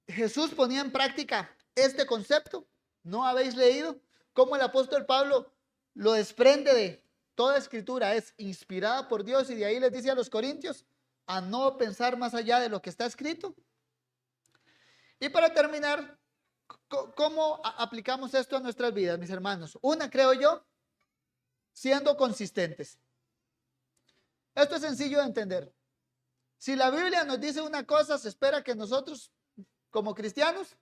Jesús ponía en práctica este concepto. ¿No habéis leído cómo el apóstol Pablo lo desprende de toda escritura? Es inspirada por Dios y de ahí les dice a los corintios a no pensar más allá de lo que está escrito. Y para terminar, ¿cómo aplicamos esto a nuestras vidas, mis hermanos? Una, creo yo, siendo consistentes. Esto es sencillo de entender. Si la Biblia nos dice una cosa, se espera que nosotros, como cristianos,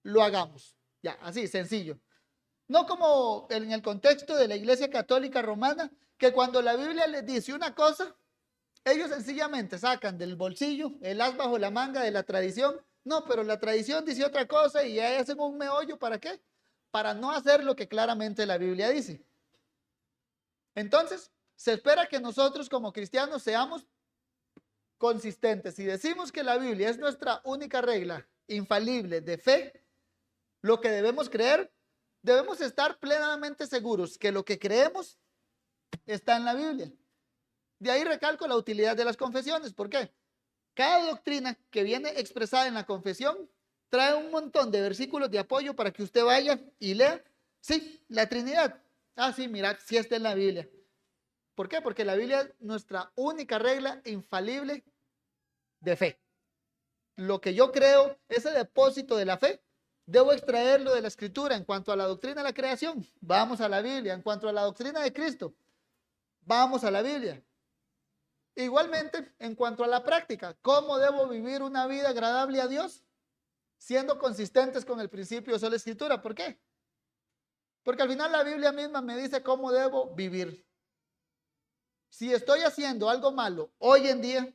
lo hagamos. Ya, así, sencillo. No como en el contexto de la Iglesia Católica Romana, que cuando la Biblia les dice una cosa, ellos sencillamente sacan del bolsillo el as bajo la manga de la tradición. No, pero la tradición dice otra cosa y ya hacen un meollo. ¿Para qué? Para no hacer lo que claramente la Biblia dice. Entonces, se espera que nosotros como cristianos seamos consistentes. Si decimos que la Biblia es nuestra única regla infalible de fe, lo que debemos creer, debemos estar plenamente seguros que lo que creemos está en la Biblia. De ahí recalco la utilidad de las confesiones. ¿Por qué? Cada doctrina que viene expresada en la confesión trae un montón de versículos de apoyo para que usted vaya y lea. Sí, la Trinidad. Ah, sí, mirad, sí está en la Biblia. ¿Por qué? Porque la Biblia es nuestra única regla infalible de fe. Lo que yo creo, ese depósito de la fe, debo extraerlo de la Escritura. En cuanto a la doctrina de la creación, vamos a la Biblia. En cuanto a la doctrina de Cristo, vamos a la Biblia. Igualmente, en cuanto a la práctica, ¿cómo debo vivir una vida agradable a Dios? Siendo consistentes con el principio de sola escritura. ¿Por qué? Porque al final la Biblia misma me dice cómo debo vivir. Si estoy haciendo algo malo hoy en día,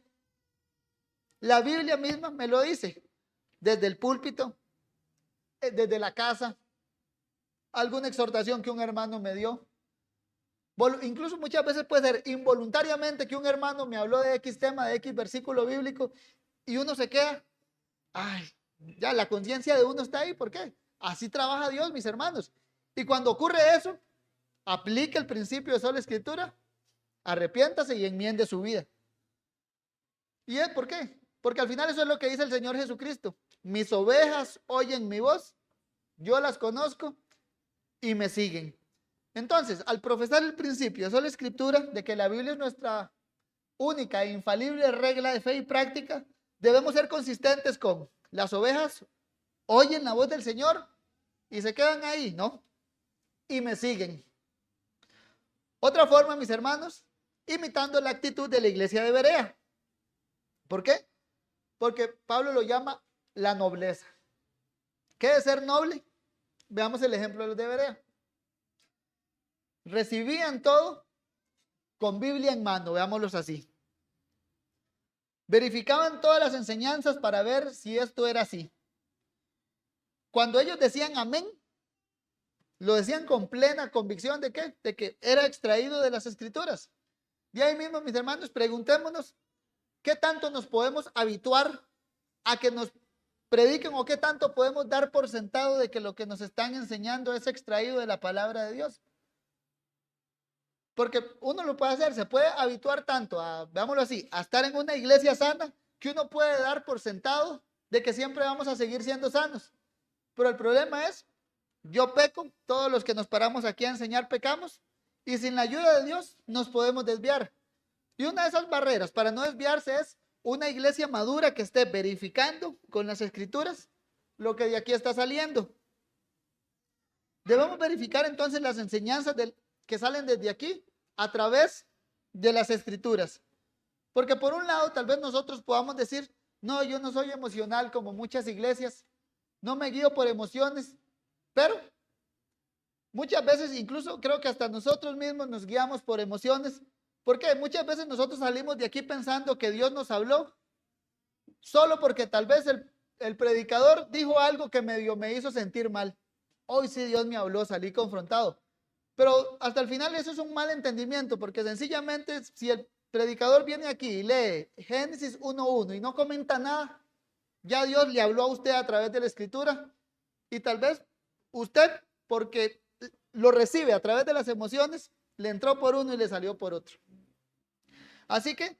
la Biblia misma me lo dice. Desde el púlpito, desde la casa, alguna exhortación que un hermano me dio. Incluso muchas veces puede ser involuntariamente que un hermano me habló de X tema, de X versículo bíblico y uno se queda, ay, ya la conciencia de uno está ahí. ¿Por qué? Así trabaja Dios, mis hermanos. Y cuando ocurre eso, aplique el principio de sola escritura, arrepiéntase y enmiende su vida. ¿Y es por qué? Porque al final eso es lo que dice el Señor Jesucristo. Mis ovejas oyen mi voz, yo las conozco y me siguen. Entonces, al profesar el principio de sola escritura de que la Biblia es nuestra única e infalible regla de fe y práctica, debemos ser consistentes con las ovejas oyen la voz del Señor y se quedan ahí, ¿no? Y me siguen. Otra forma, mis hermanos, imitando la actitud de la iglesia de Berea. ¿Por qué? Porque Pablo lo llama la nobleza. ¿Qué es ser noble? Veamos el ejemplo de los de Berea. Recibían todo con Biblia en mano, veámoslos así. Verificaban todas las enseñanzas para ver si esto era así. Cuando ellos decían amén, lo decían con plena convicción de ¿qué? De que era extraído de las escrituras. De ahí mismo, mis hermanos, preguntémonos ¿qué tanto nos podemos habituar a que nos prediquen o qué tanto podemos dar por sentado de que lo que nos están enseñando es extraído de la palabra de Dios? Porque uno lo puede hacer, se puede habituar tanto a, veámoslo así, a estar en una iglesia sana, que uno puede dar por sentado de que siempre vamos a seguir siendo sanos. Pero el problema es, yo peco, todos los que nos paramos aquí a enseñar pecamos, y sin la ayuda de Dios nos podemos desviar. Y una de esas barreras para no desviarse es una iglesia madura que esté verificando con las escrituras lo que de aquí está saliendo. Debemos verificar entonces las enseñanzas que salen desde aquí a través de las escrituras. Porque por un lado tal vez nosotros podamos decir, no, yo no soy emocional como muchas iglesias, no me guío por emociones. Pero muchas veces, incluso creo que hasta nosotros mismos nos guiamos por emociones, porque muchas veces nosotros salimos de aquí pensando que Dios nos habló, solo porque tal vez el predicador dijo algo que medio me hizo sentir mal. Hoy sí Dios me habló, salí confrontado. Pero hasta el final eso es un mal entendimiento, porque sencillamente si el predicador viene aquí y lee Génesis 1:1 y no comenta nada, ya Dios le habló a usted a través de la escritura y tal vez usted, porque lo recibe a través de las emociones, le entró por uno y le salió por otro. Así que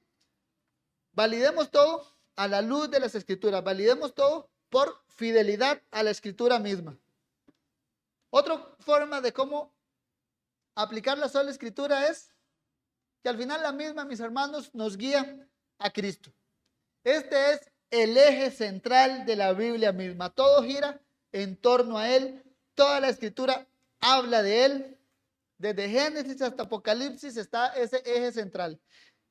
validemos todo a la luz de las escrituras, validemos todo por fidelidad a la escritura misma. Otra forma de cómo aplicar la sola escritura es que al final la misma, mis hermanos, nos guía a Cristo. Este es el eje central de la Biblia misma. Todo gira en torno a Él. Toda la escritura habla de Él. Desde Génesis hasta Apocalipsis está ese eje central.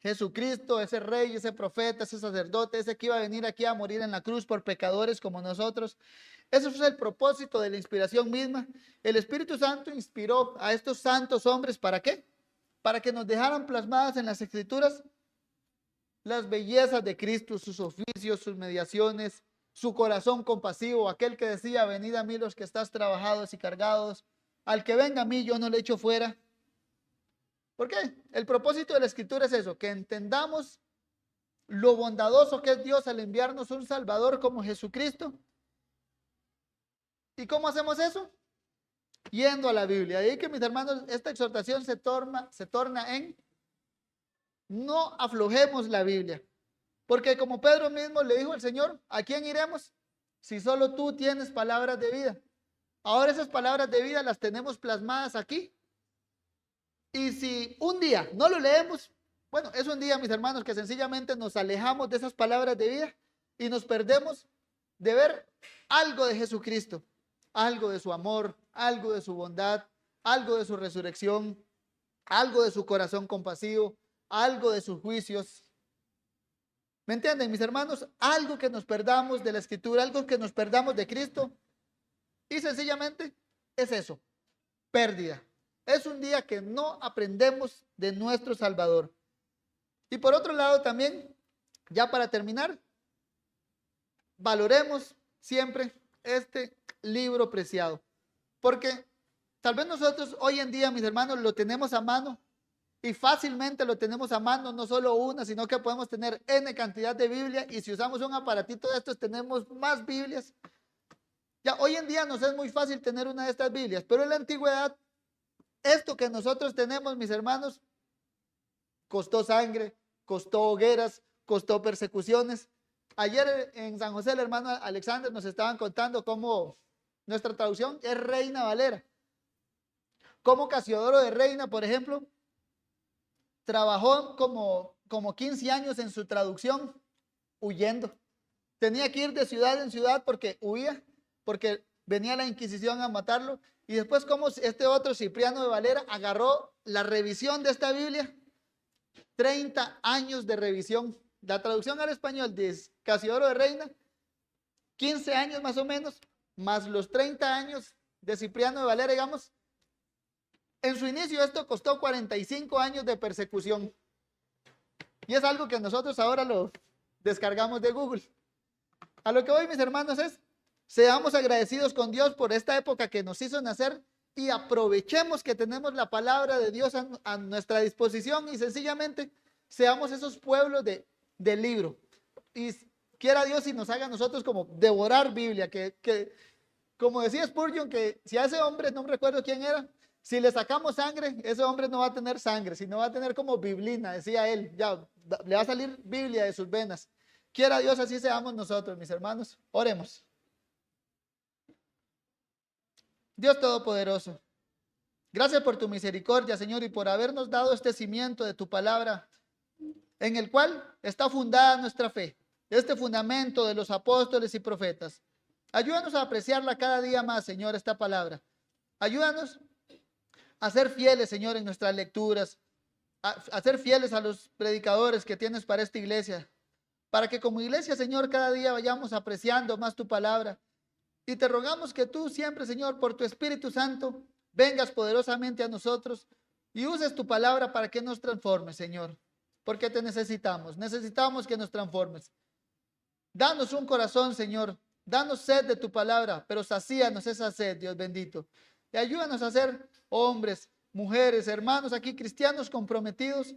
Jesucristo, ese rey, ese profeta, ese sacerdote, ese que iba a venir aquí a morir en la cruz por pecadores como nosotros. Ese es el propósito de la inspiración misma. El Espíritu Santo inspiró a estos santos hombres, ¿para qué? Para que nos dejaran plasmadas en las Escrituras las bellezas de Cristo, sus oficios, sus mediaciones, su corazón compasivo, aquel que decía, venid a mí los que estás trabajados y cargados, al que venga a mí yo no le echo fuera. ¿Por qué? El propósito de la Escritura es eso, que entendamos lo bondadoso que es Dios al enviarnos un Salvador como Jesucristo. ¿Y cómo hacemos eso? Yendo a la Biblia. Ahí que mis hermanos, esta exhortación se torna en no aflojemos la Biblia. Porque como Pedro mismo le dijo al Señor, ¿a quién iremos? Si solo tú tienes palabras de vida. Ahora esas palabras de vida las tenemos plasmadas aquí. Y si un día no lo leemos, bueno, es un día, mis hermanos, que sencillamente nos alejamos de esas palabras de vida y nos perdemos de ver algo de Jesucristo, algo de su amor, algo de su bondad, algo de su resurrección, algo de su corazón compasivo, algo de sus juicios. ¿Me entienden, mis hermanos? Algo que nos perdamos de la Escritura, algo que nos perdamos de Cristo. Y sencillamente es eso, pérdida. Es un día que no aprendemos de nuestro Salvador. Y por otro lado también, ya para terminar, valoremos siempre este libro preciado. Porque tal vez nosotros hoy en día, mis hermanos, lo tenemos a mano y fácilmente lo tenemos a mano, no solo una, sino que podemos tener N cantidad de Biblia y si usamos un aparatito de estos tenemos más Biblias. Ya hoy en día nos es muy fácil tener una de estas Biblias, pero en la antigüedad, esto que nosotros tenemos, mis hermanos, costó sangre, costó hogueras, costó persecuciones. Ayer en San José el hermano Alexander nos estaban contando cómo nuestra traducción es Reina Valera. Cómo Casiodoro de Reina, por ejemplo, trabajó como 15 años en su traducción huyendo. Tenía que ir de ciudad en ciudad porque huía, porque venía la Inquisición a matarlo. Y después como este otro Cipriano de Valera agarró la revisión de esta Biblia, 30 años de revisión. La traducción al español de Casiodoro de Reina, 15 años más o menos, más los 30 años de Cipriano de Valera, digamos. En su inicio esto costó 45 años de persecución. Y es algo que nosotros ahora lo descargamos de Google. A lo que voy, mis hermanos, es seamos agradecidos con Dios por esta época que nos hizo nacer y aprovechemos que tenemos la palabra de Dios a nuestra disposición y sencillamente seamos esos pueblos del libro. Y quiera Dios y nos haga a nosotros como devorar Biblia, que como decía Spurgeon, que si a ese hombre, no me recuerdo quién era, si le sacamos sangre, ese hombre no va a tener sangre, sino va a tener como biblina, decía él, ya le va a salir Biblia de sus venas. Quiera Dios así seamos nosotros, mis hermanos. Oremos. Dios Todopoderoso, gracias por tu misericordia, Señor, y por habernos dado este cimiento de tu palabra, en el cual está fundada nuestra fe, este fundamento de los apóstoles y profetas. Ayúdanos a apreciarla cada día más, Señor, esta palabra. Ayúdanos a ser fieles, Señor, en nuestras lecturas, a ser fieles a los predicadores que tienes para esta iglesia, para que como iglesia, Señor, cada día vayamos apreciando más tu palabra Y te rogamos que tú siempre, Señor, por tu Espíritu Santo, vengas poderosamente a nosotros y uses tu palabra para que nos transformes, Señor, porque te necesitamos. Necesitamos que nos transformes. Danos un corazón, Señor. Danos sed de tu palabra, pero sacíanos esa sed, Dios bendito. Y ayúdanos a ser hombres, mujeres, hermanos aquí, cristianos comprometidos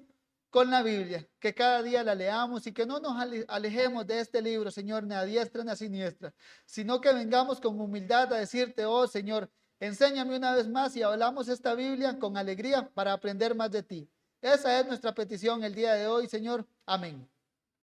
con la Biblia, que cada día la leamos y que no nos alejemos de este libro, Señor, ni a diestra ni a siniestra, sino que vengamos con humildad a decirte, oh Señor, enséñame una vez más y hablamos esta Biblia con alegría para aprender más de ti. Esa es nuestra petición el día de hoy, Señor. Amén.